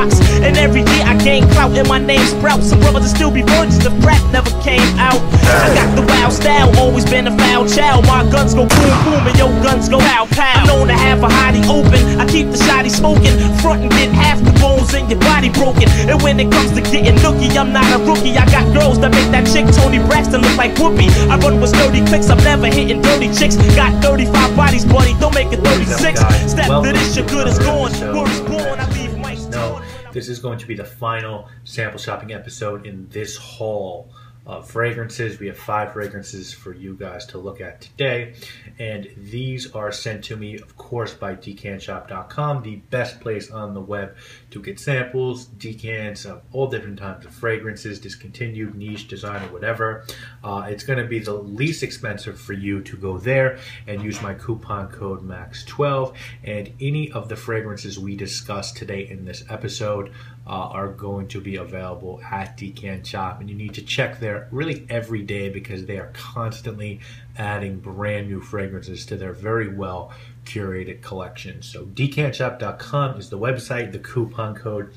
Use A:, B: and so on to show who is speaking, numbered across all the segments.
A: And every year I gain clout and my name sprouts. Some brothers will still be virgins if rap never came out. I got the wild style, always been a foul child. My guns go boom boom and your guns go out pow. I'm known to have a hottie open. I keep the shotty smoking. Front and get half the bones in your body broken. And when it comes to getting nookie, I'm not a rookie. I got girls that make that chick Tony Braxton look like Whoopi. I run with sturdy clicks, I'm never hitting dirty chicks. Got 35 bodies, buddy, don't make it 36. Step to this, your good is gone. Word is born, I leave my
B: no. This is going to be the final sample shopping episode in this haul of fragrances. We have 5 fragrances for you guys to look at today, and these are sent to me, of course, by decantshop.com, the best place on the web to get samples, decants of all different types of fragrances, discontinued, niche, designer, whatever. It's going to be the least expensive for you to go there and use my coupon code MAX12, and any of the fragrances we discussed today in this episode are going to be available at Decant Shop, and you need to check there really every day because they are constantly adding brand new fragrances to their very well curated collection. So decantshop.com is the website. The coupon code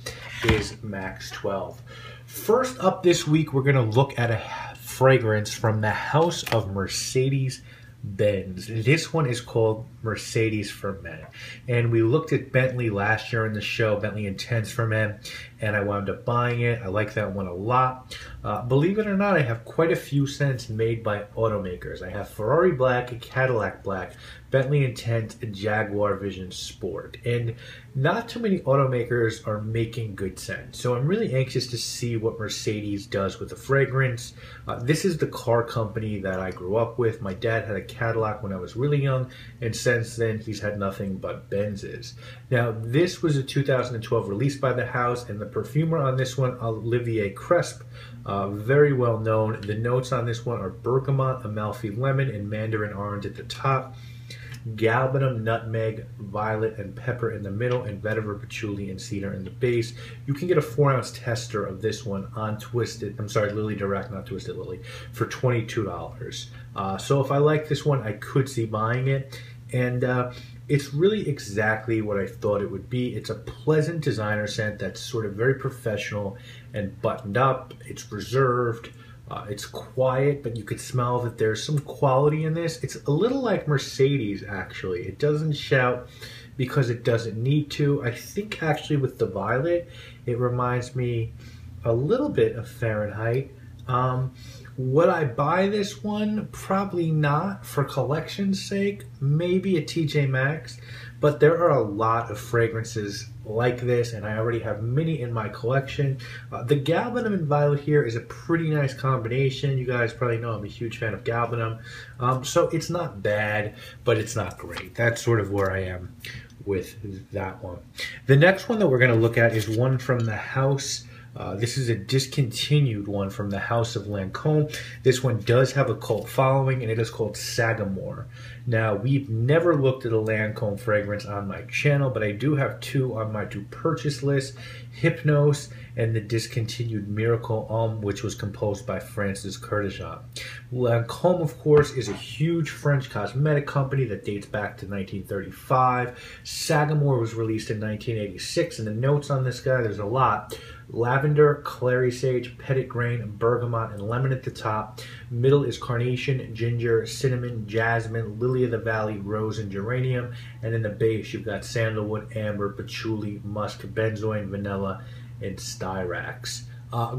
B: is MAX12. First up this week, we're going to look at a fragrance from the house of Mercedes-Benz. This one is called Mercedes for Men. And we looked at Bentley last year in the show, Bentley Intense for Men, and I wound up buying it. I like that one a lot. Believe it or not, I have quite a few scents made by automakers. I have Ferrari Black, Cadillac Black, Bentley Intense, and Jaguar Vision Sport. And not too many automakers are making good scents. So I'm really anxious to see what Mercedes does with the fragrance. This is the car company that I grew up with. My dad had a Cadillac when I was really young, and since then he's had nothing but Benzes. Now this was a 2012 release by the house, and the perfumer on this one, Olivier Cresp, very well known. The notes on this one are bergamot, Amalfi lemon, and mandarin orange at the top, galbanum, nutmeg, violet, and pepper in the middle, and vetiver, patchouli, and cedar in the base. You can get a 4-ounce tester of this one on Lily Direct, not Twisted Lily, for $22. So if I like this one, I could see buying it. And it's really exactly what I thought it would be. It's a pleasant designer scent that's sort of very professional and buttoned up. It's reserved. It's quiet, but you could smell that there's some quality in this. It's a little like Mercedes, actually. It doesn't shout because it doesn't need to. I think actually with the violet, it reminds me a little bit of Fahrenheit. Would I buy this one? Probably not. For collection's sake, maybe a TJ Maxx, but there are a lot of fragrances like this, and I already have many in my collection. The galbanum and violet here is a pretty nice combination. You guys probably know I'm a huge fan of galbanum, so it's not bad, but it's not great. That's sort of where I am with that one. The next one that we're going to look at is one from the house. This is a discontinued one from the house of Lancome. This one does have a cult following, and it is called Sagamore. Now, we've never looked at a Lancome fragrance on my channel, but I do have 2 on my to-purchase list, Hypnos and the discontinued Miracle Homme, which was composed by Francis Curtijean. Lancome, of course, is a huge French cosmetic company that dates back to 1935. Sagamore was released in 1986, and the notes on this guy, there's a lot. Lavender, clary sage, petit grain, bergamot, and lemon at the top. Middle is carnation, ginger, cinnamon, jasmine, lily of the valley, rose, and geranium. And in the base, you've got sandalwood, amber, patchouli, musk, benzoin, vanilla, and styrax.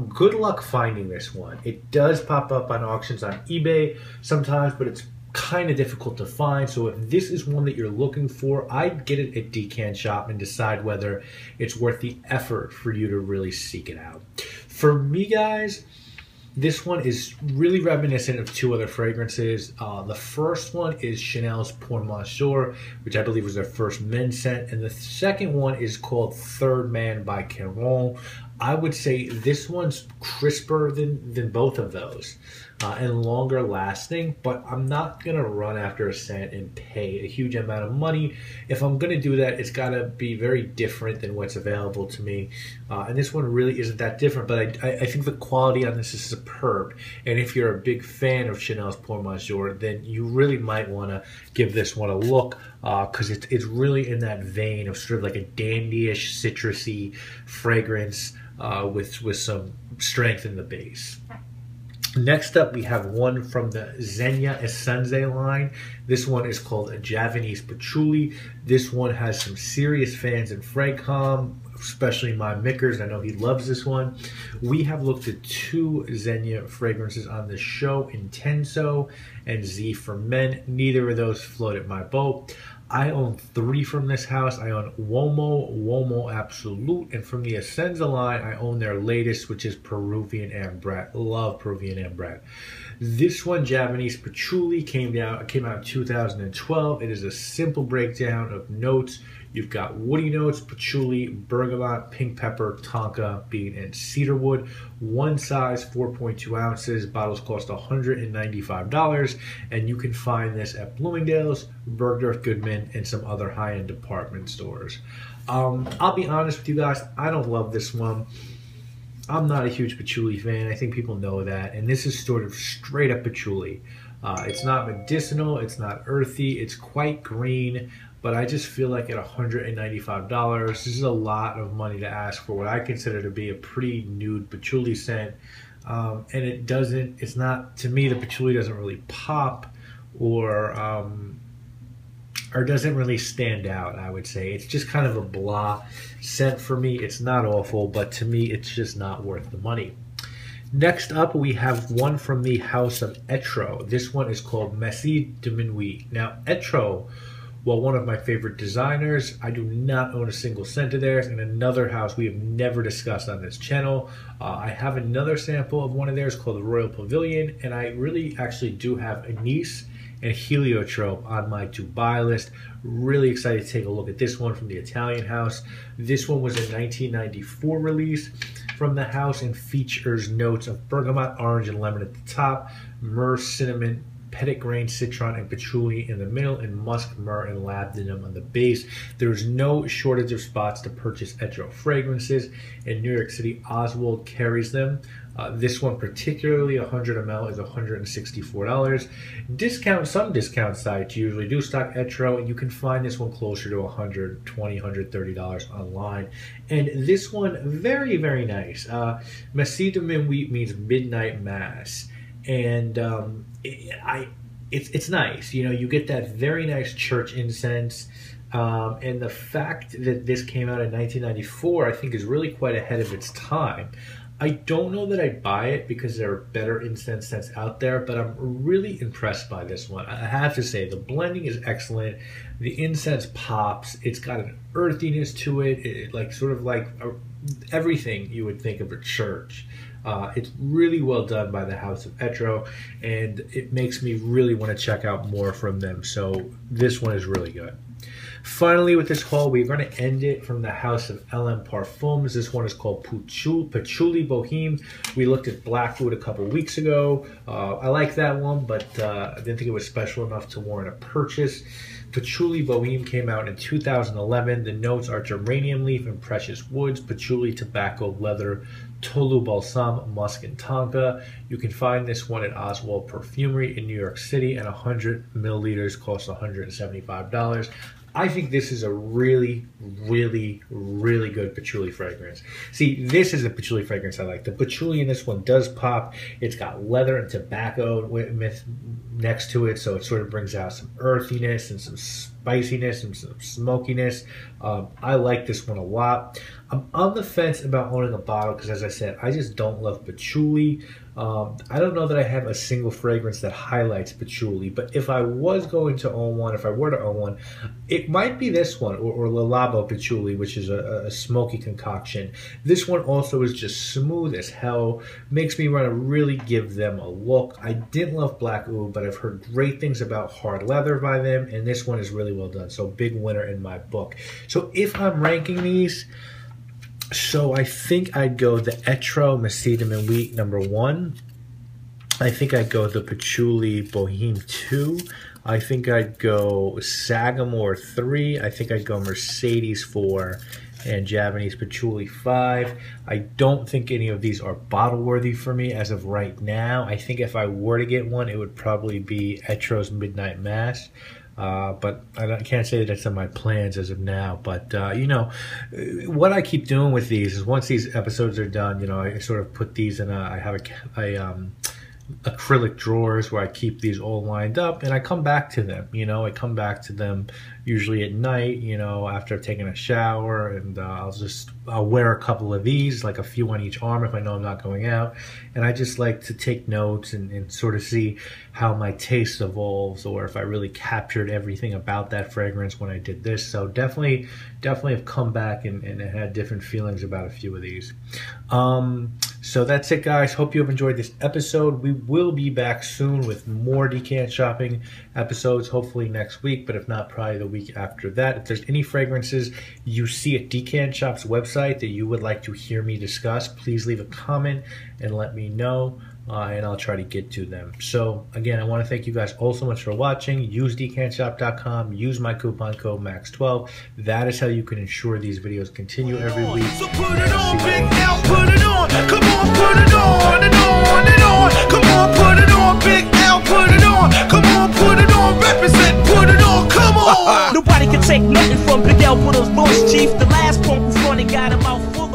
B: Good luck finding this one. It does pop up on auctions on eBay sometimes, but it's kind of difficult to find. So if this is one that you're looking for, I'd get it at Decant Shop and decide whether it's worth the effort for you to really seek it out. For me, guys, this one is really reminiscent of 2 other fragrances. The first one is Chanel's Pour Monsieur, which I believe was their first men's scent, and the second one is called Third Man by Caron. I would say this one's crisper than both of those. and longer lasting, but I'm not going to run after a scent and pay a huge amount of money. If I'm going to do that, it's got to be very different than what's available to me. And this one really isn't that different, but I think the quality on this is superb. And if you're a big fan of Chanel's Pour Monsieur, then you really might want to give this one a look, because it's really in that vein of sort of like a dandyish, citrusy fragrance with some strength in the base. Next up, we have one from the Zegna Essence line. This one is called a Javanese Patchouli. This one has some serious fans in Fragcom, especially my Mickers. I know he loves this one. We have looked at 2 Zegna fragrances on the show, Intenso and Z for Men. Neither of those floated my boat. I own 3 from this house. I own Uomo Absolute, and from the Essenza line, I own their latest, which is Peruvian Ambrette. Love Peruvian Ambrette. This one, Javanese Patchouli, came out in 2012. It is a simple breakdown of notes. You've got woody notes, patchouli, bergamot, pink pepper, tonka bean, and cedarwood. One size, 4.2 ounces. Bottles cost $195, and you can find this at Bloomingdale's, Bergdorf Goodman, and some other high-end department stores. I'll be honest with you guys, I don't love this one. I'm not a huge patchouli fan. I think people know that, and this is sort of straight up patchouli. It's not medicinal, it's not earthy, it's quite green, but I just feel like at $195, this is a lot of money to ask for what I consider to be a pretty nude patchouli scent. And it's not, to me, the patchouli doesn't really pop or doesn't really stand out, I would say. It's just kind of a blah scent for me. It's not awful, but to me, it's just not worth the money. Next up, we have one from the house of Etro. This one is called Messe de Minuit. Now, Etro, well, one of my favorite designers. I do not own a single scent of theirs, and another house we have never discussed on this channel. I have another sample of one of theirs called the Royal Pavilion, and I really actually do have Anise and Heliotrope on my to-buy list. Really excited to take a look at this one from the Italian house. This one was a 1994 release from the house and features notes of bergamot, orange, and lemon at the top, myrrh, cinnamon, petit grain, citron, and patchouli in the middle, and musk, myrrh, and labdanum on the base. There's no shortage of spots to purchase Etro fragrances. In New York City, Oswald carries them. This one particularly, 100 ml, is $164. Some discount sites usually do stock Etro, and you can find this one closer to $120, $130 online. And this one, very, very nice. Messe de Minuit means midnight mass. And it's nice. You know, you get that very nice church incense. And the fact that this came out in 1994, I think, is really quite ahead of its time. I don't know that I'd buy it because there are better incense scents out there, but I'm really impressed by this one. I have to say, the blending is excellent. The incense pops. It's got an earthiness to it, everything you would think of a church. It's really well done by the house of Etro, and it makes me really want to check out more from them. So this one is really good. Finally, with this haul, we're going to end it from the house of Parfums. This one is called Patchouli Boheme. We looked at Blackwood a couple weeks ago. I like that one, but I didn't think it was special enough to warrant a purchase. Patchouli Boheme came out in 2011. The notes are geranium leaf and precious woods, patchouli, tobacco, leather, tolu balsam, musk, and tonka. You can find this one at Oswald Perfumery in New York City, and 100 milliliters costs $175. I think this is a really, really, really good patchouli fragrance. See, this is a patchouli fragrance I like. The patchouli in this one does pop. It's got leather and tobacco next to it, so it sort of brings out some earthiness and some spiciness and some smokiness. I like this one a lot. I'm on the fence about owning a bottle because, as I said, I just don't love patchouli. I don't know that I have a single fragrance that highlights patchouli, but if I was going to own one, if I were to own one, it might be this one, or Le Labo Patchouli, which is a smoky concoction. This one also is just smooth as hell, makes me want to really give them a look. I didn't love Black Oud, but I've heard great things about Hard Leather by them, and this one is really well done, so big winner in my book. So if I'm ranking these, so I think I'd go the Etro Messe de Minuit #1. I think I'd go the Patchouli Boheme 2. I think I'd go Sagamore 3. I think I'd go Mercedes 4 and Javanese Patchouli 5. I don't think any of these are bottle worthy for me as of right now. I think if I were to get one, it would probably be Etro's Midnight Mass. But I can't say that it's in my plans as of now. But, you know, what I keep doing with these is once these episodes are done, you know, I sort of put these in I have acrylic drawers where I keep these all lined up, and I come back to them. You know, I come back to them usually at night, you know, after I've taken a shower, and I'll wear a couple of these, like a few on each arm if I know I'm not going out, and I just like to take notes and sort of see how my taste evolves, or if I really captured everything about that fragrance when I did this. So definitely have come back and had different feelings about a few of these. So that's it, guys. Hope you have enjoyed this episode. We will be back soon with more decant shopping episodes, hopefully next week, but if not, probably the week after that. If there's any fragrances you see at Decant Shop's website that you would like to hear me discuss, please leave a comment and let me know, and I'll try to get to them. So again, I want to thank you guys all so much for watching. Use decantshop.com. Use my coupon code MAX12. That is how you can ensure these videos continue every week.
C: So put it on, Big L, put it on. Come on, put it on and on and on. Come on, put it on, Big L, put it on. Come on, put it on, represent, put it on, come on.
A: Nobody can take nothing from Big L, put us boss chief. The last punk who front and got him out full of